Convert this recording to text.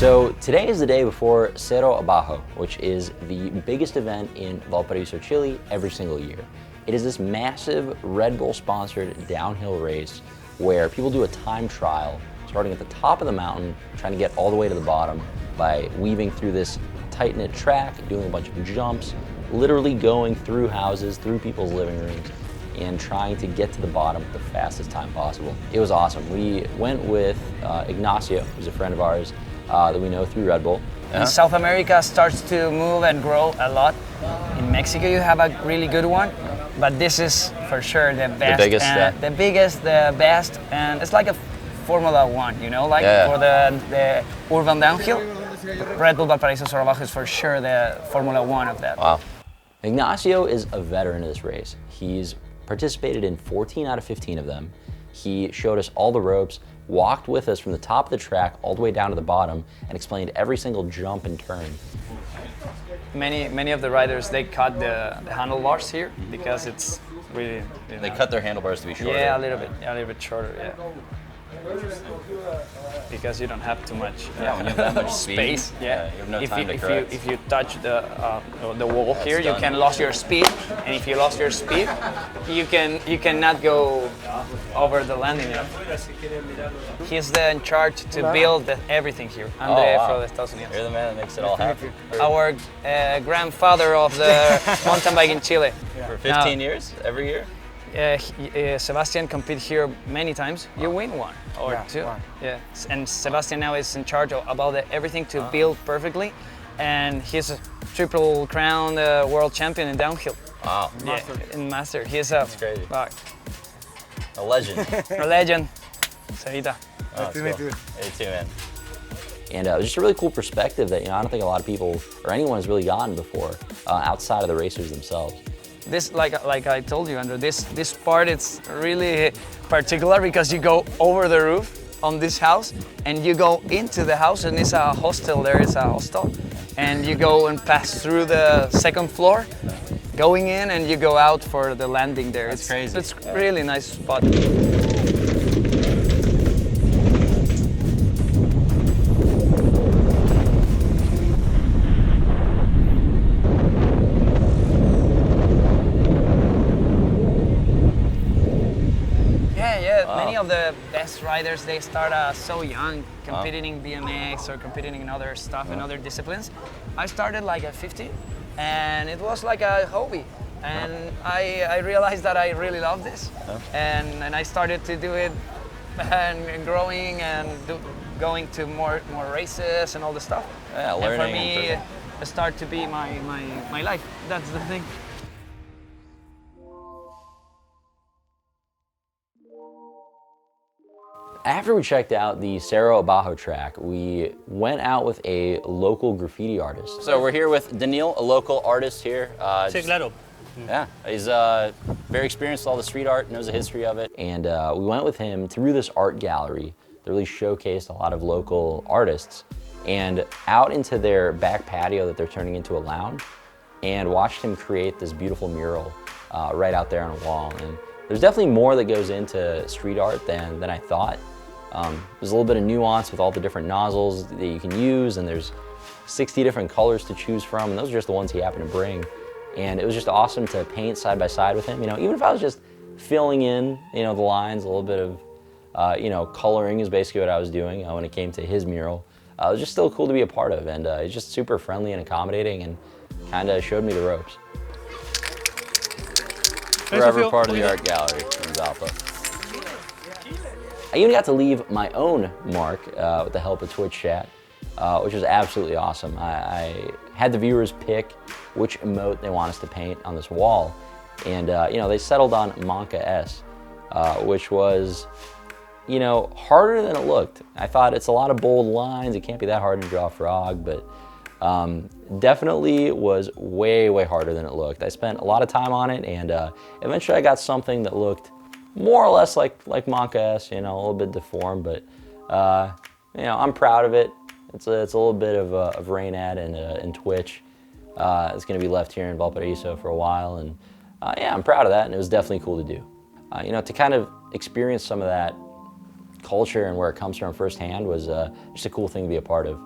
So today is the day before Cerro Abajo, which is the biggest event in Valparaiso, Chile every single year. It is this massive Red Bull sponsored downhill race where people do a time trial starting at the top of the mountain, trying to get all the way to the bottom by weaving through this tight-knit track, doing a bunch of jumps, literally going through houses, through people's living rooms, and trying to get to the bottom at the fastest time possible. It was awesome. We went with Ignacio, who's a friend of ours, that we know through Red Bull. In South America starts to move and grow a lot. In Mexico you have a really good one, but this is for sure the best. The biggest, the biggest, the best, and it's like a Formula One, you know, like for the urban downhill. Red Bull Valparaiso Cerro Abajo is for sure the Formula One of that. Wow. Ignacio is a veteran of this race. He's participated in 14 out of 15 of them. He showed us all the ropes, walked with us from the top of the track all the way down to the bottom, and explained every single jump and turn. Many of the riders, they cut the handlebars here because it's really, you know, They cut their handlebars to be shorter. Yeah, a little bit shorter, yeah. Because you don't have too much when you have that much space. speed, you have no time to if correct. if you touch the wall here, you can lose your speed, and if you lost your speed, you cannot go over the landing. You know? He's in charge to build everything here. Andrey from the Estados Unidos. You're the man that makes it all happen. Our grandfather of the mountain bike in Chile. For 15 years, every year? Sebastian compete here many times. You win one or two. One. Yeah, and Sebastian now is in charge of about everything to build perfectly, and he's a triple crown world champion in downhill. Wow. Yeah, in master. He's a crazy. A legend. a legend. Sarita. Oh, cool. You too, man. And it was just a really cool perspective that I don't think a lot of people or anyone has really gotten before outside of the racers themselves. This, like I told you, Andrew, this part it's really particular because you go over the roof on this house and you go into the house, and it's a hostel. There is a hostel, and you go and pass through the second floor, going in, and you go out for the landing there. That's crazy. It's really nice spot. Many of the best riders, they start so young, competing in BMX or competing in other stuff, in other disciplines. I started like at 50, and it was like a hobby. And I realized that I really love this, and I started to do it, and growing and going to more races and all the stuff. Yeah, learning. And for me, it started to be my life. That's the thing. After we checked out the Cerro Abajo track, we went out with a local graffiti artist. So we're here with Daniil, a local artist here. Sí, claro. Yeah, he's very experienced with all the street art, knows the history of it. And we went with him through this art gallery that really showcased a lot of local artists, and out into their back patio that they're turning into a lounge, and watched him create this beautiful mural right out there on a wall. And there's definitely more that goes into street art than I thought. There's a little bit of nuance with all the different nozzles that you can use, and there's 60 different colors to choose from, and those are just the ones he happened to bring. And it was just awesome to paint side by side with him. Even if I was just filling in, the lines, a little bit of, coloring is basically what I was doing when it came to his mural. It was just still cool to be a part of, and he's just super friendly and accommodating, and kind of showed me the ropes. Forever part of the art gallery in Valpo. I even got to leave my own mark with the help of Twitch chat, which was absolutely awesome. I had the viewers pick which emote they want us to paint on this wall, and they settled on Monka S, which was, harder than it looked. I thought it's a lot of bold lines, it can't be that hard to draw a frog, but Definitely was way, way harder than it looked. I spent a lot of time on it, and eventually I got something that looked more or less like Monka-esque, you know, a little bit deformed, but you know, I'm proud of it. It's a little bit of Reynad and Twitch. It's going to be left here in Valparaiso for a while, and yeah, I'm proud of that, and it was definitely cool to do. You know, to kind of experience some of that culture and where it comes from firsthand was just a cool thing to be a part of.